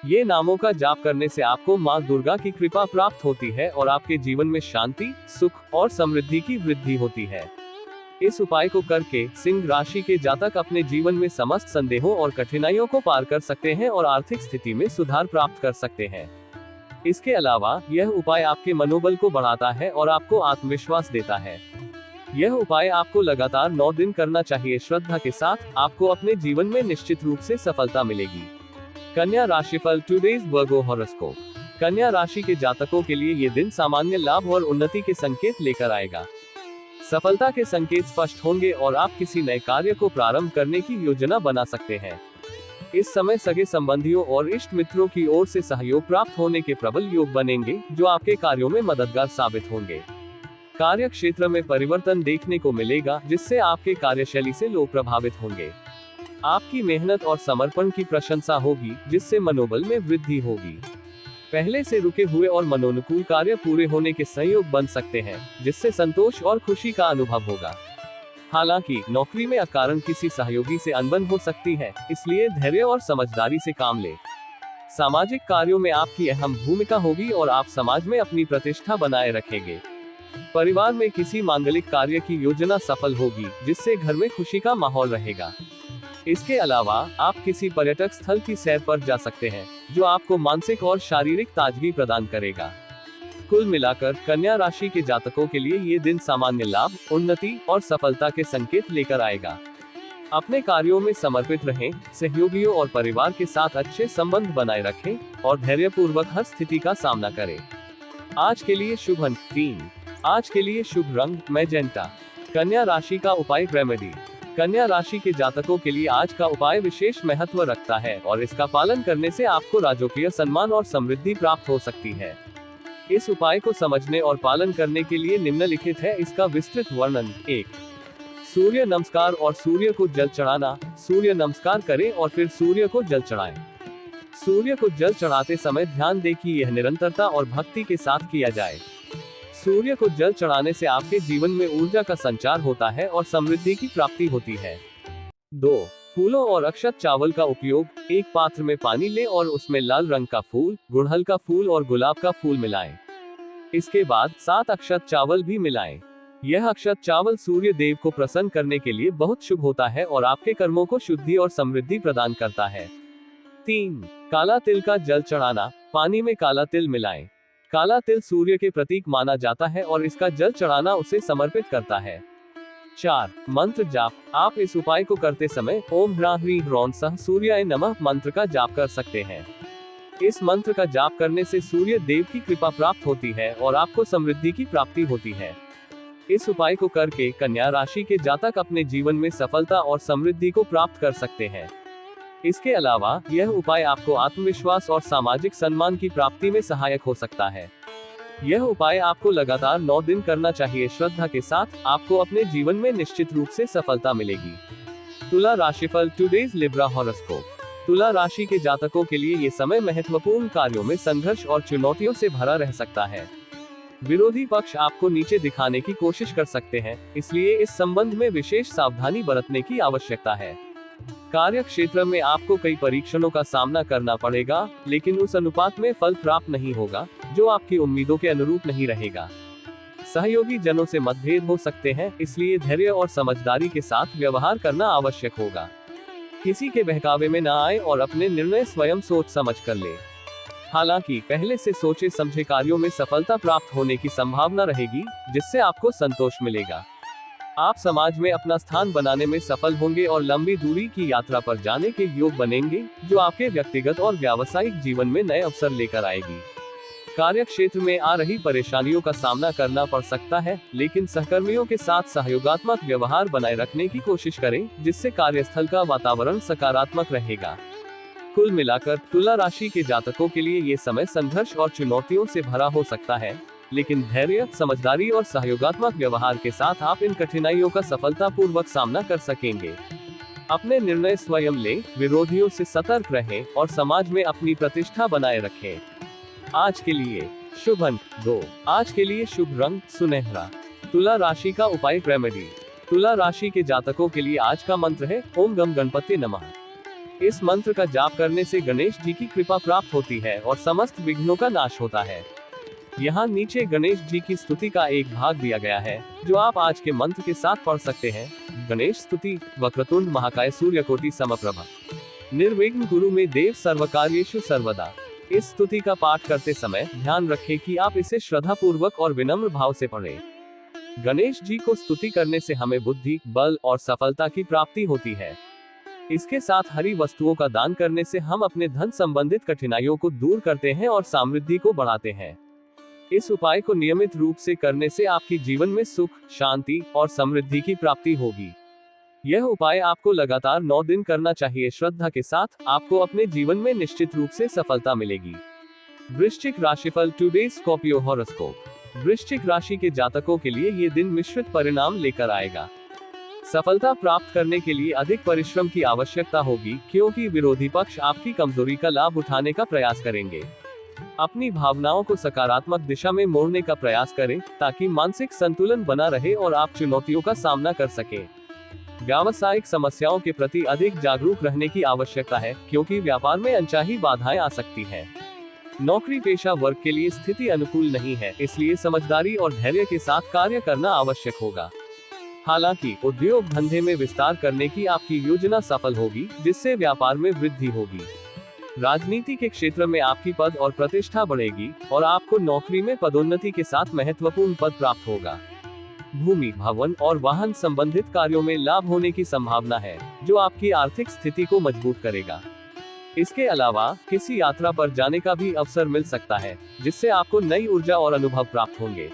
ये नामों का जाप करने से आपको माँ दुर्गा की कृपा प्राप्त होती है और आपके जीवन में शांति, सुख और समृद्धि की वृद्धि होती है। इस उपाय को करके सिंह राशि के जातक अपने जीवन में समस्त संदेहों और कठिनाइयों को पार कर सकते हैं और आर्थिक स्थिति में सुधार प्राप्त कर सकते हैं। इसके अलावा यह उपाय आपके मनोबल को बढ़ाता है और आपको आत्मविश्वास देता है। यह उपाय आपको लगातार 9 दिन करना चाहिए। श्रद्धा के साथ आपको अपने जीवन में निश्चित रूप से सफलता मिलेगी। कन्या राशिफल टुडेज वर्गो हॉरोस्कोप। कन्या राशि के जातकों के लिए ये दिन सामान्य लाभ और उन्नति के संकेत लेकर आएगा। सफलता के संकेत स्पष्ट होंगे और आप किसी नए कार्य को प्रारंभ करने की योजना बना सकते हैं। इस समय सगे संबंधियों और इष्ट मित्रों की ओर से सहयोग प्राप्त होने के प्रबल योग बनेंगे, जो आपके कार्यों में मददगार साबित होंगे। कार्य क्षेत्र में परिवर्तन देखने को मिलेगा, जिससे आपके कार्यशैली से लोग प्रभावित होंगे। आपकी मेहनत और समर्पण की प्रशंसा होगी, जिससे मनोबल में वृद्धि होगी। पहले से रुके हुए और मनोनुकूल कार्य पूरे होने के संयोग बन सकते हैं, जिससे संतोष और खुशी का अनुभव होगा। हालांकि नौकरी में अकारण किसी सहयोगी से अनबन हो सकती है, इसलिए धैर्य और समझदारी से काम लें। सामाजिक कार्यों में आपकी अहम भूमिका होगी और आप समाज में अपनी प्रतिष्ठा बनाए रखेंगे। परिवार में किसी मांगलिक कार्य की योजना सफल होगी, जिससे घर में खुशी का माहौल रहेगा। इसके अलावा आप किसी पर्यटक स्थल की सैर पर जा सकते हैं, जो आपको मानसिक और शारीरिक ताजगी प्रदान करेगा। कुल मिलाकर कन्या राशि के जातकों के लिए ये दिन सामान्य लाभ, उन्नति और सफलता के संकेत लेकर आएगा। अपने कार्यों में समर्पित रहें, सहयोगियों और परिवार के साथ अच्छे संबंध बनाए रखें और धैर्यपूर्वक हर स्थिति का सामना करें। आज के लिए शुभ अंक 3। आज के लिए शुभ रंग मैजेंटा। कन्या राशि का उपाय रेमेडी। कन्या राशि के जातकों के लिए आज का उपाय विशेष महत्व रखता है और इसका पालन करने से आपको राजकीय सम्मान और समृद्धि प्राप्त हो सकती है। इस उपाय को समझने और पालन करने के लिए निम्नलिखित है इसका विस्तृत वर्णन। 1. सूर्य नमस्कार और सूर्य को जल चढ़ाना। सूर्य नमस्कार करें और फिर सूर्य को जल चढ़ाएं। सूर्य को जल चढ़ाते समय ध्यान दें कि यह निरंतरता और भक्ति के साथ किया जाए। सूर्य को जल चढ़ाने से आपके जीवन में ऊर्जा का संचार होता है और समृद्धि की प्राप्ति होती है। 2. फूलों और अक्षत चावल का उपयोग। एक पात्र में पानी लें और उसमें लाल रंग का फूल, गुड़हल का फूल और गुलाब का फूल मिलाएं। इसके बाद 7 अक्षत चावल भी मिलाएं। यह अक्षत चावल सूर्य देव को प्रसन्न करने के लिए बहुत शुभ होता है और आपके कर्मों को शुद्धि और समृद्धि प्रदान करता है। 3. काला तिल का जल चढ़ाना। पानी में काला तिल मिलाएं। काला तिल सूर्य के प्रतीक माना जाता है और इसका जल चढ़ाना उसे समर्पित करता है। 4. मंत्र जाप। आप इस उपाय को करते समय ओम ह्रां ह्रीं ह्रौं सः सूर्याय नमः मंत्र का जाप कर सकते हैं। इस मंत्र का जाप करने से सूर्य देव की कृपा प्राप्त होती है और आपको समृद्धि की प्राप्ति होती है। इस उपाय को करके कन्या राशि के जातक अपने जीवन में सफलता और समृद्धि को प्राप्त कर सकते हैं। इसके अलावा यह उपाय आपको आत्मविश्वास और सामाजिक सम्मान की प्राप्ति में सहायक हो सकता है। यह उपाय आपको लगातार 9 दिन करना चाहिए। श्रद्धा के साथ आपको अपने जीवन में निश्चित रूप से सफलता मिलेगी। तुला राशिफल टुडेज लिब्रा हॉरोस्कोप। तुला राशि के जातकों के लिए ये समय महत्वपूर्ण कार्यों में संघर्ष और चुनौतियों से भरा रह सकता है। विरोधी पक्ष आपको नीचे दिखाने की कोशिश कर सकते हैं, इसलिए इस संबंध में विशेष सावधानी बरतने की आवश्यकता है। कार्य क्षेत्र में आपको कई परीक्षणों का सामना करना पड़ेगा, लेकिन उस अनुपात में फल प्राप्त नहीं होगा जो आपकी उम्मीदों के अनुरूप नहीं रहेगा। सहयोगी जनों से मतभेद हो सकते हैं, इसलिए धैर्य और समझदारी के साथ व्यवहार करना आवश्यक होगा। किसी के बहकावे में न आए और अपने निर्णय स्वयं सोच समझ कर ले। हालांकि पहले से सोचे समझे कार्यों में सफलता प्राप्त होने की संभावना रहेगी, जिससे आपको संतोष मिलेगा। आप समाज में अपना स्थान बनाने में सफल होंगे और लंबी दूरी की यात्रा पर जाने के योग बनेंगे, जो आपके व्यक्तिगत और व्यावसायिक जीवन में नए अवसर लेकर आएगी। कार्य क्षेत्र में आ रही परेशानियों का सामना करना पड़ सकता है, लेकिन सहकर्मियों के साथ सहयोगात्मक व्यवहार बनाए रखने की कोशिश करें, जिससे कार्यस्थल का वातावरण सकारात्मक रहेगा। कुल मिलाकर तुला राशि के जातकों के लिए ये समय संघर्ष और चुनौतियों से भरा हो सकता है, लेकिन धैर्य, समझदारी और सहयोगात्मक व्यवहार के साथ आप इन कठिनाइयों का सफलतापूर्वक सामना कर सकेंगे। अपने निर्णय स्वयं लें, विरोधियों से सतर्क रहें और समाज में अपनी प्रतिष्ठा बनाए रखें। आज के लिए शुभ अंक 2। आज के लिए शुभ रंग सुनहरा। तुला राशि का उपाय रेमेडी। तुला राशि के जातकों के लिए आज का मंत्र है ओम गम गणपति नमः। इस मंत्र का जाप करने से गणेश जी की कृपा प्राप्त होती है और समस्त विघ्नों का नाश होता है। यहाँ नीचे गणेश जी की स्तुति का एक भाग दिया गया है, जो आप आज के मंत्र के साथ पढ़ सकते हैं। गणेश स्तुति। वक्रतुंड महाकाय सूर्यकोटि समप्रभ निर्विघ्न कुरु मे देव सर्वकार्येषु सर्वदा। इस स्तुति का पाठ करते समय ध्यान रखें कि आप इसे श्रद्धा पूर्वक और विनम्र भाव से पढ़ें। गणेश जी को स्तुति करने से हमें बुद्धि, बल और सफलता की प्राप्ति होती है। इसके साथ हरी वस्तुओं का दान करने से हम अपने धन संबंधित कठिनाइयों को दूर करते हैं और समृद्धि को बढ़ाते हैं। इस उपाय को नियमित रूप से करने से आपके जीवन में सुख, शांति और समृद्धि की प्राप्ति होगी। यह उपाय आपको लगातार 9 दिन करना चाहिए। श्रद्धा के साथ आपको अपने जीवन में निश्चित रूप से सफलता मिलेगी। वृश्चिक राशिफल टुडे स्कॉर्पियो हॉरोस्कोप। वृश्चिक राशि के जातकों के लिए ये दिन मिश्रित परिणाम लेकर आएगा। सफलता प्राप्त करने के लिए अधिक परिश्रम की आवश्यकता होगी, क्योंकि विरोधी पक्ष आपकी कमजोरी का लाभ उठाने का प्रयास करेंगे। अपनी भावनाओं को सकारात्मक दिशा में मोड़ने का प्रयास करें, ताकि मानसिक संतुलन बना रहे और आप चुनौतियों का सामना कर सकें। व्यावसायिक समस्याओं के प्रति अधिक जागरूक रहने की आवश्यकता है, क्योंकि व्यापार में अनचाही बाधाएं आ सकती हैं। नौकरी पेशा वर्ग के लिए स्थिति अनुकूल नहीं है, इसलिए समझदारी और धैर्य के साथ कार्य करना आवश्यक होगा। हालांकि उद्योग धंधे में विस्तार करने की आपकी योजना सफल होगी, जिससे व्यापार में वृद्धि होगी। राजनीति के क्षेत्र में आपकी पद और प्रतिष्ठा बढ़ेगी और आपको नौकरी में पदोन्नति के साथ महत्वपूर्ण पद प्राप्त होगा। भूमि, भवन और वाहन संबंधित कार्यों में लाभ होने की संभावना है, जो आपकी आर्थिक स्थिति को मजबूत करेगा। इसके अलावा किसी यात्रा पर जाने का भी अवसर मिल सकता है, जिससे आपको नई ऊर्जा और अनुभव प्राप्त होंगे।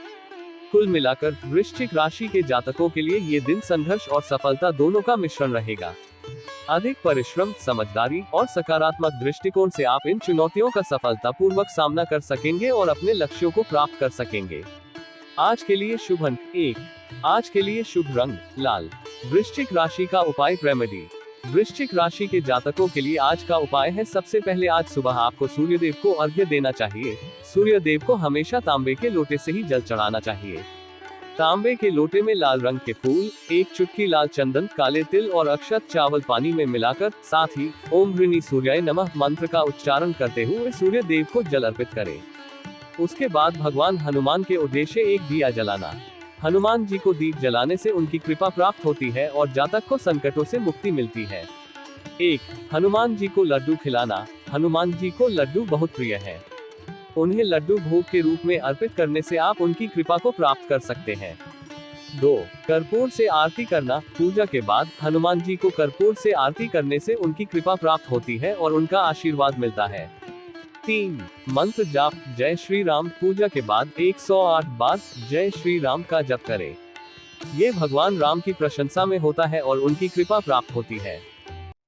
कुल मिलाकर वृश्चिक राशि के जातकों के लिए ये दिन संघर्ष और सफलता दोनों का मिश्रण रहेगा। अधिक परिश्रम, समझदारी और सकारात्मक दृष्टिकोण से आप इन चुनौतियों का सफलतापूर्वक सामना कर सकेंगे और अपने लक्ष्यों को प्राप्त कर सकेंगे। आज के लिए शुभ अंक 1। आज के लिए शुभ रंग लाल। वृश्चिक राशि का उपाय रेमेडी। वृश्चिक राशि के जातकों के लिए आज का उपाय है, सबसे पहले आज सुबह आपको सूर्यदेव को अर्घ्य देना चाहिए। सूर्यदेव को हमेशा तांबे के लोटे से ही जल चढ़ाना चाहिए। तांबे के लोटे में लाल रंग के फूल, एक चुटकी लाल चंदन, काले तिल और अक्षत चावल पानी में मिलाकर, साथ ही ओम ह्रीनि सूर्याय नमः मंत्र का उच्चारण करते हुए सूर्य देव को जल अर्पित करें। उसके बाद भगवान हनुमान के उद्देश्य एक दिया जलाना। हनुमान जी को दीप जलाने से उनकी कृपा प्राप्त होती है और जातक को संकटों से मुक्ति मिलती है। 1. हनुमान जी को लड्डू खिलाना। हनुमान जी को लड्डू बहुत प्रिय है। उन्हें लड्डू भोग के रूप में अर्पित करने से आप उनकी कृपा को प्राप्त कर सकते हैं। 2. कर्पूर से आरती करना। पूजा के बाद हनुमान जी को कर्पूर से आरती करने से उनकी कृपा प्राप्त होती है और उनका आशीर्वाद मिलता है। 3. मंत्र जाप। जय श्री राम। पूजा के बाद 108 बार जय श्री राम का जप करें। ये भगवान राम की प्रशंसा में होता है और उनकी कृपा प्राप्त होती है।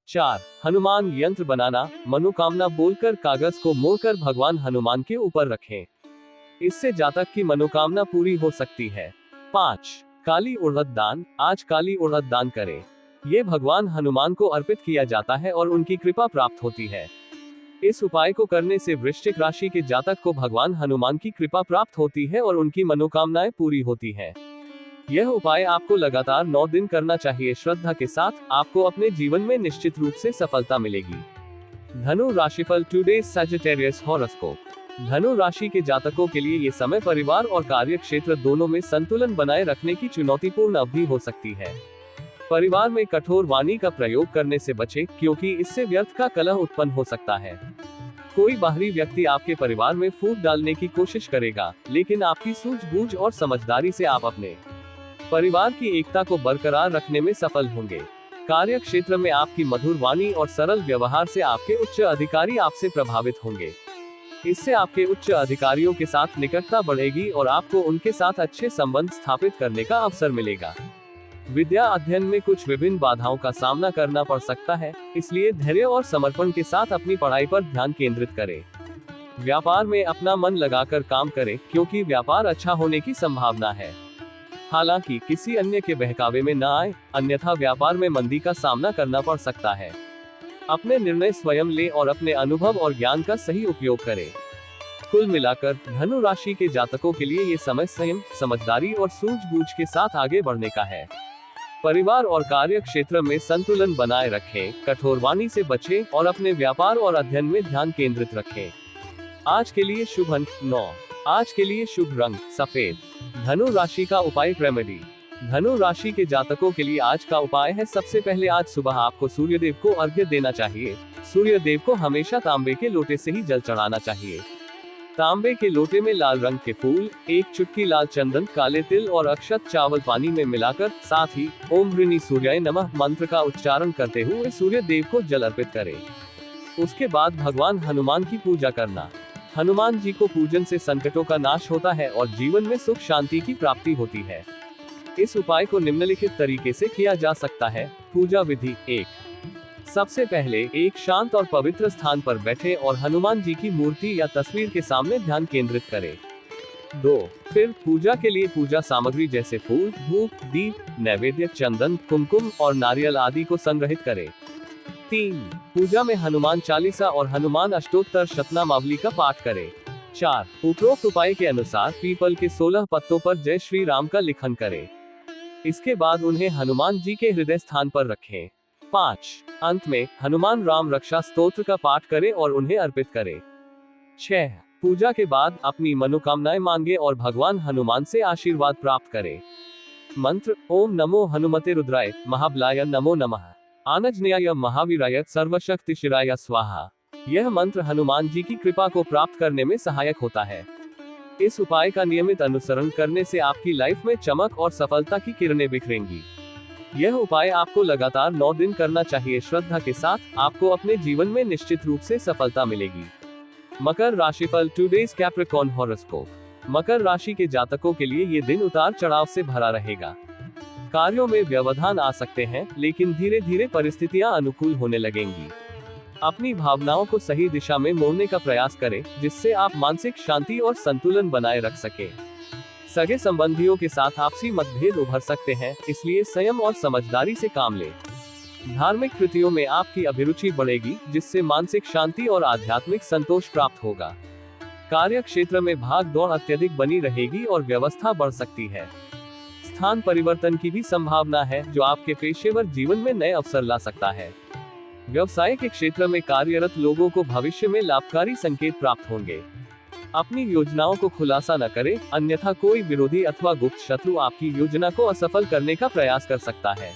4. हनुमान यंत्र बनाना। मनोकामना बोलकर कागज को मोड़कर भगवान हनुमान के ऊपर रखें। इससे जातक की मनोकामना पूरी हो सकती है। 5. काली उड़द दान। आज काली उड़द दान करें। ये भगवान हनुमान को अर्पित किया जाता है और उनकी कृपा प्राप्त होती है। इस उपाय को करने से वृश्चिक राशि के जातक को भगवान हनुमान की कृपा प्राप्त होती है और उनकी मनोकामनाएं पूरी होती हैं। यह उपाय आपको लगातार 9 दिन करना चाहिए। श्रद्धा के साथ आपको अपने जीवन में निश्चित रूप से सफलता मिलेगी। धनु राशिफल टुडे सजिटेरियस हॉरोस्कोप। धनु राशि के जातकों के लिए ये समय परिवार और कार्य क्षेत्र दोनों में संतुलन बनाए रखने की चुनौतीपूर्ण अवधि हो सकती है। परिवार में कठोर वाणी का प्रयोग करने से बचें, क्योंकि इससे व्यर्थ का कलह उत्पन्न हो सकता है। कोई बाहरी व्यक्ति आपके परिवार में फूट डालने की कोशिश करेगा, लेकिन आपकी सूझबूझ और समझदारी से आप अपने परिवार की एकता को बरकरार रखने में सफल होंगे। कार्य क्षेत्र में आपकी मधुर वाणी और सरल व्यवहार से आपके उच्च अधिकारी आपसे प्रभावित होंगे। इससे आपके उच्च अधिकारियों के साथ निकटता बढ़ेगी और आपको उनके साथ अच्छे संबंध स्थापित करने का अवसर मिलेगा। विद्या अध्ययन में कुछ विभिन्न बाधाओं का सामना करना पड़ सकता है, इसलिए धैर्य और समर्पण के साथ अपनी पढ़ाई पर ध्यान केंद्रित करें। व्यापार में अपना मन लगाकर काम करें, क्योंकि व्यापार अच्छा होने की संभावना है। हालांकि किसी अन्य के बहकावे में न आए, अन्यथा व्यापार में मंदी का सामना करना पड़ सकता है। अपने निर्णय स्वयं लें और अपने अनुभव और ज्ञान का सही उपयोग करें। कुल मिलाकर धनु राशि के जातकों के लिए ये समय संयम, समझदारी और सूझबूझ के साथ आगे बढ़ने का है। परिवार और कार्य क्षेत्र में संतुलन बनाए रखें, कठोर वाणी से बचें और अपने व्यापार और अध्ययन में ध्यान केंद्रित रखें। आज के लिए शुभ अंक 9। आज के लिए शुभ रंग सफेद। धनु राशि का उपाय रेमेडी। धनु राशि के जातकों के लिए आज का उपाय है, सबसे पहले आज सुबह आपको सूर्यदेव को अर्घ्य देना चाहिए। सूर्यदेव को हमेशा तांबे के लोटे से ही जल चढ़ाना चाहिए। तांबे के लोटे में लाल रंग के फूल, एक चुटकी लाल चंदन, काले तिल और अक्षत चावल पानी में मिलाकर, साथ ही ओम ह्रीनि सूर्याय नमः मंत्र का उच्चारण करते हुए सूर्य देव को जल अर्पित करें। उसके बाद भगवान हनुमान की पूजा करना। हनुमान जी को पूजन से संकटों का नाश होता है और जीवन में सुख शांति की प्राप्ति होती है। इस उपाय को निम्नलिखित तरीके से किया जा सकता है। पूजा विधि 1। सबसे पहले एक शांत और पवित्र स्थान पर बैठे और हनुमान जी की मूर्ति या तस्वीर के सामने ध्यान केंद्रित करें। 2। फिर पूजा के लिए पूजा सामग्री जैसे फूल, धूप, दीप, नैवेद्य, चंदन, कुमकुम और नारियल आदि को संग्रहित करें। 3। पूजा में हनुमान चालीसा और हनुमान अष्टोत्तर शतनामावली का पाठ करें। 4। उपरोक्त उपाय के अनुसार पीपल के 16 पत्तों पर जय श्री राम का लिखन करें। इसके बाद उन्हें हनुमान जी के हृदय स्थान पर रखें। 5। अंत में हनुमान राम रक्षा स्तोत्र का पाठ करें और उन्हें अर्पित करें। 6। पूजा के बाद अपनी मनोकामनाएं मांगे और भगवान हनुमान से आशीर्वाद प्राप्त करें। मंत्र: ओम नमो हनुमते रुद्राय महाबलाय नमो नमः, आनजनेयाय महावीराय सर्वशक्तिशिराय स्वाहा। यह मंत्र हनुमान जी की कृपा को प्राप्त करने में सहायक होता है। इस उपाय का नियमित अनुसरण करने से आपकी लाइफ में चमक और सफलता की किरणें बिखरेंगी। यह उपाय आपको लगातार 9 दिन करना चाहिए। श्रद्धा के साथ आपको अपने जीवन में निश्चित रूप से सफलता मिलेगी। मकर राशिफल टुडेज कैप्रिकॉर्न हॉरोस्कोप। मकर राशि के जातकों के लिए ये दिन उतार चढ़ाव से भरा रहेगा। कार्यों में व्यवधान आ सकते हैं, लेकिन धीरे धीरे परिस्थितियां अनुकूल होने लगेंगी। अपनी भावनाओं को सही दिशा में मोड़ने का प्रयास करें, जिससे आप मानसिक शांति और संतुलन बनाए रख सकें। सगे संबंधियों के साथ आपसी मतभेद उभर सकते हैं, इसलिए संयम और समझदारी से काम लें। धार्मिक कृतियों में आपकी अभिरुचि बढ़ेगी, जिससे मानसिक शांति और आध्यात्मिक संतोष प्राप्त होगा। कार्य क्षेत्र में भाग दौड़ अत्यधिक बनी रहेगी और व्यवस्था बढ़ सकती है। स्थान परिवर्तन की भी संभावना है, जो आपके पेशेवर जीवन में नए अवसर ला सकता है। व्यवसाय के क्षेत्र में कार्यरत लोगों को भविष्य में लाभकारी संकेत प्राप्त होंगे। अपनी योजनाओं को खुलासा न करें, अन्यथा कोई विरोधी अथवा गुप्त शत्रु आपकी योजना को असफल करने का प्रयास कर सकता है।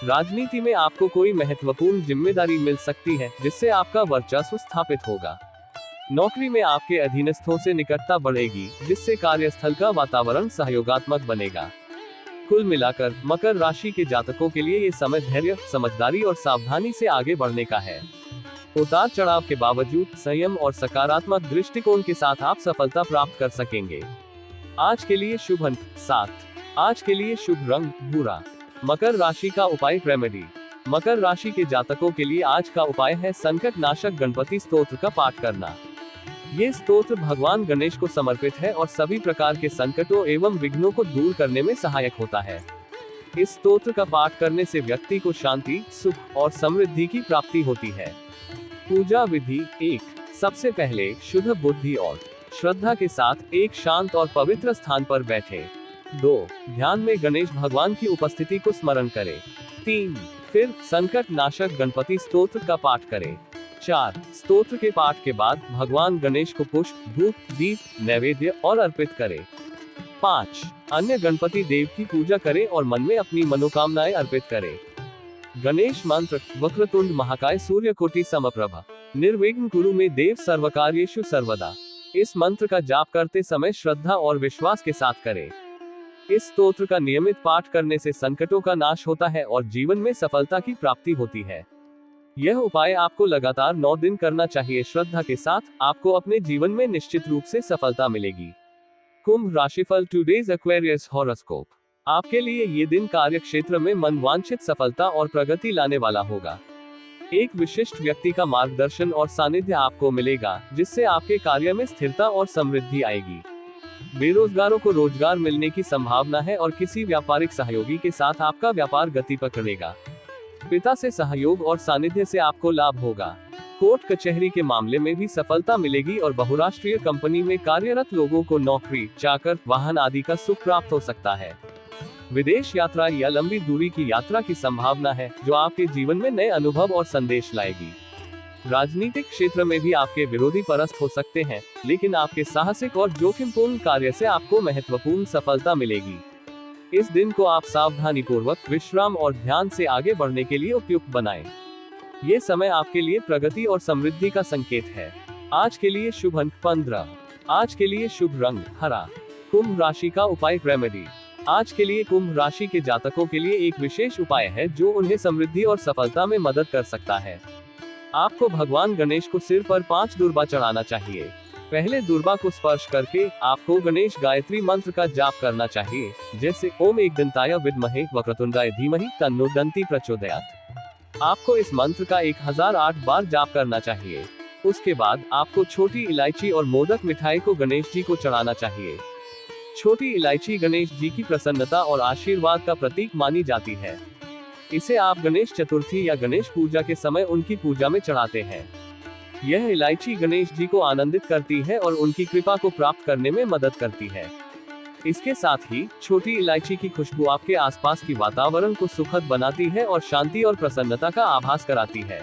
राजनीति में आपको कोई महत्वपूर्ण जिम्मेदारी मिल सकती है, जिससे आपका वर्चस्व स्थापित होगा। नौकरी में आपके अधीनस्थों से निकटता बढ़ेगी, जिससे कार्यस्थल का वातावरण सहयोगात्मक बनेगा। कुल मिलाकर मकर राशि के जातकों के लिए ये समय धैर्य, समझदारी और सावधानी से आगे बढ़ने का है। उतार चढ़ाव के बावजूद संयम और सकारात्मक दृष्टिकोण के साथ आप सफलता प्राप्त कर सकेंगे। आज के लिए शुभ अंक 7। आज के लिए शुभ रंग भूरा। मकर राशि का उपाय रेमेडी। मकर राशि के जातकों के लिए आज का उपाय है संकट नाशक गणपति स्तोत्र का पाठ करना। ये स्तोत्र भगवान गणेश को समर्पित है और सभी प्रकार के संकटों एवं विघ्नों को दूर करने में सहायक होता है। इस स्तोत्र का पाठ करने से व्यक्ति को शांति, सुख और समृद्धि की प्राप्ति होती है। पूजा विधि 1। सबसे पहले शुद्ध बुद्धि और श्रद्धा के साथ एक शांत और पवित्र स्थान पर बैठे। 2। ध्यान में गणेश भगवान की उपस्थिति को स्मरण करें। 3। फिर संकट नाशक गणपति स्तोत्र का पाठ करें। 4। स्तोत्र के पाठ के बाद भगवान गणेश को पुष्प, धूप, दीप, नैवेद्य और अर्पित करें। 5। अन्य गणपति देव की पूजा करें और मन में अपनी मनोकामनाएं अर्पित करें। गणेश मंत्र: वक्रतुंड महाकाय सूर्यकोटि समप्रभ निर्विघ्न कुरु मे देव सर्वकार्येषु सर्वदा। इस मंत्र का जाप करते समय श्रद्धा और विश्वास के साथ करें। इस स्तोत्र का नियमित पाठ करने से संकटों का नाश होता है और जीवन में सफलता की प्राप्ति होती है। यह उपाय आपको लगातार 9 दिन करना चाहिए। श्रद्धा के साथ आपको अपने जीवन में निश्चित रूप से सफलता मिलेगी। कुंभ राशिफल टुडेज एक्वेरियस हॉरोस्कोप। आपके लिए ये दिन कार्य क्षेत्र में मनवांछित सफलता और प्रगति लाने वाला होगा। एक विशिष्ट व्यक्ति का मार्गदर्शन और सानिध्य आपको मिलेगा, जिससे आपके कार्य में स्थिरता और समृद्धि आएगी। बेरोजगारों को रोजगार मिलने की संभावना है और किसी व्यापारिक सहयोगी के साथ आपका व्यापार गति पकड़ेगा। पिता से सहयोग और सानिध्य से आपको लाभ होगा। कोर्ट कचहरी के मामले में भी सफलता मिलेगी और बहुराष्ट्रीय कंपनी में कार्यरत लोगों को नौकरी, चाकर, वाहन आदि का सुख प्राप्त हो सकता है। विदेश यात्रा या लंबी दूरी की यात्रा की संभावना है, जो आपके जीवन में नए अनुभव और संदेश लाएगी। राजनीतिक क्षेत्र में भी आपके विरोधी परास्त हो सकते हैं, लेकिन आपके साहसिक और जोखिमपूर्ण कार्य से आपको महत्वपूर्ण सफलता मिलेगी। इस दिन को आप सावधानी पूर्वक, विश्राम और ध्यान से आगे बढ़ने के लिए उपयुक्त बनाएं। ये समय आपके लिए प्रगति और समृद्धि का संकेत है। आज के लिए शुभ अंक 15। आज के लिए शुभ रंग हरा। कुंभ राशि का उपाय रेमेडी। आज के लिए कुंभ राशि के जातकों के लिए एक विशेष उपाय है जो उन्हें समृद्धि और सफलता में मदद कर सकता है। आपको भगवान गणेश को सिर पर 5 दूर्बा चढ़ाना चाहिए। पहले दूर्बा को स्पर्श करके आपको गणेश गायत्री मंत्र का जाप करना चाहिए, जैसे ओम एकदंताय विद्महे वक्रतुंडाय धीमहि तन्नो दंती प्रचोदयात्। आपको इस मंत्र का 1008 बार जाप करना चाहिए। उसके बाद आपको छोटी इलायची और मोदक मिठाई को गणेश जी को चढ़ाना चाहिए। छोटी इलायची गणेश जी की प्रसन्नता और आशीर्वाद का प्रतीक मानी जाती है। इसे आप गणेश चतुर्थी या गणेश पूजा के समय उनकी पूजा में चढ़ाते हैं। यह इलायची गणेश जी को आनंदित करती है और उनकी कृपा को प्राप्त करने में मदद करती है। इसके साथ ही छोटी इलायची की खुशबू आपके आसपास की वातावरण को सुखद बनाती है और शांति और प्रसन्नता का आभास कराती है।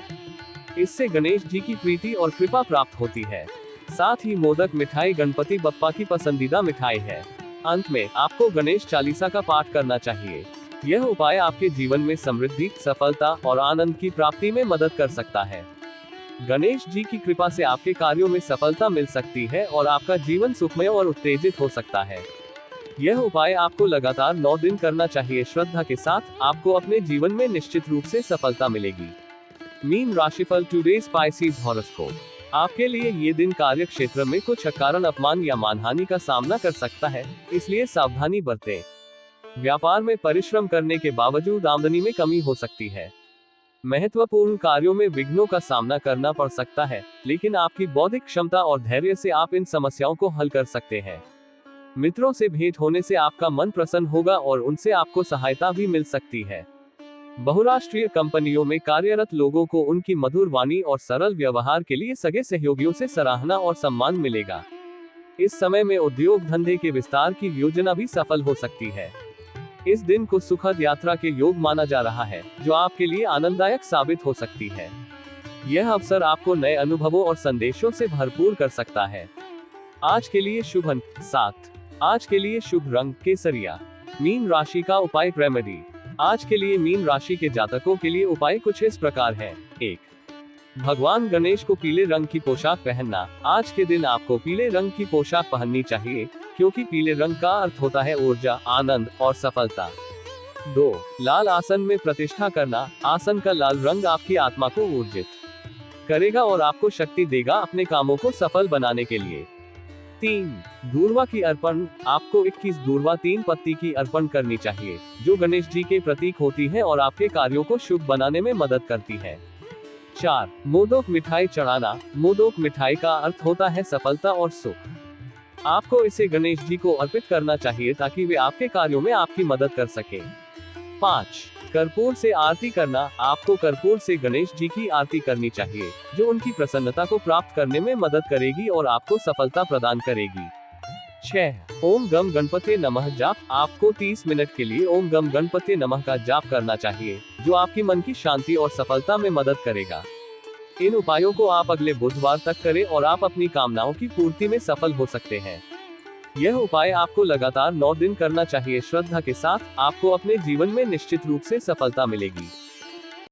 इससे गणेश जी की प्रीति और कृपा प्राप्त होती है। साथ ही मोदक मिठाई गणपति बप्पा की पसंदीदा मिठाई है। अंत में आपको गणेश चालीसा का पाठ करना चाहिए। यह उपाय आपके जीवन में समृद्धि, सफलता और आनंद की प्राप्ति में मदद कर सकता है। गणेश जी की कृपा से आपके कार्यों में सफलता मिल सकती है और आपका जीवन सुखमय और उत्तेजित हो सकता है। यह उपाय आपको लगातार 9 दिन करना चाहिए। श्रद्धा के साथ आपको अपने जीवन में निश्चित रूप से सफलता मिलेगी। मीन राशिफल टुडेज स्पाइसीज हॉरोस्कोप। आपके लिए ये दिन कार्य क्षेत्र में कुछ अकारण अपमान या मानहानि का सामना कर सकता है, इसलिए सावधानी बरतें। व्यापार में परिश्रम करने के बावजूद आमदनी में कमी हो सकती है। महत्वपूर्ण कार्यों में विघ्नों का सामना करना पड़ सकता है, लेकिन आपकी बौद्धिक क्षमता और धैर्य से आप इन समस्याओं को हल कर सकते हैं। मित्रों से भेंट होने से आपका मन प्रसन्न होगा और उनसे आपको सहायता भी मिल सकती है। बहुराष्ट्रीय कंपनियों में कार्यरत लोगों को उनकी मधुर वाणी और सरल व्यवहार के लिए सगे सहयोगियों से सराहना और सम्मान मिलेगा। इस समय में उद्योग धंधे के विस्तार की योजना भी सफल हो सकती है। इस दिन को सुखद यात्रा के योग माना जा रहा है, जो आपके लिए आनंददायक साबित हो सकती है। यह अवसर आपको नए अनुभवों और संदेशों से भरपूर कर सकता है। आज के लिए शुभ अंक 7। आज के लिए शुभ रंग केसरिया। मीन राशि का उपाय रेमेडी। आज के लिए मीन राशि के जातकों के लिए उपाय कुछ इस प्रकार है। 1. भगवान गणेश को पीले रंग की पोशाक पहनना। आज के दिन आपको पीले रंग की पोशाक पहननी चाहिए, क्योंकि पीले रंग का अर्थ होता है ऊर्जा, आनंद और सफलता। 2. लाल आसन में प्रतिष्ठा करना। आसन का लाल रंग आपकी आत्मा को ऊर्जित करेगा और आपको शक्ति देगा अपने कामों को सफल बनाने के लिए। 3. दूर्वा की अर्पण। आपको 21 दूर्वा 3 पत्ती की अर्पण करनी चाहिए, जो गणेश जी के प्रतीक होती है और आपके कार्यों को शुभ बनाने में मदद करती है। 4. मोदक मिठाई चढ़ाना। मोदक मिठाई का अर्थ होता है सफलता और सुख। आपको इसे गणेश जी को अर्पित करना चाहिए ताकि वे आपके कार्यों में आपकी मदद कर सके। 5. कर्पूर से आरती करना। आपको कर्पूर से गणेश जी की आरती करनी चाहिए, जो उनकी प्रसन्नता को प्राप्त करने में मदद करेगी और आपको सफलता प्रदान करेगी। 6. ओम गम गणपते नमः जाप। आपको 30 मिनट के लिए ओम गम गणपते नमः का जाप करना चाहिए, जो आपकी मन की शांति और सफलता में मदद करेगा। इन उपायों को आप अगले बुधवार तक करें और आप अपनी कामनाओं की पूर्ति में सफल हो सकते हैं। यह उपाय आपको लगातार 9 दिन करना चाहिए। श्रद्धा के साथ आपको अपने जीवन में निश्चित रूप से सफलता मिलेगी।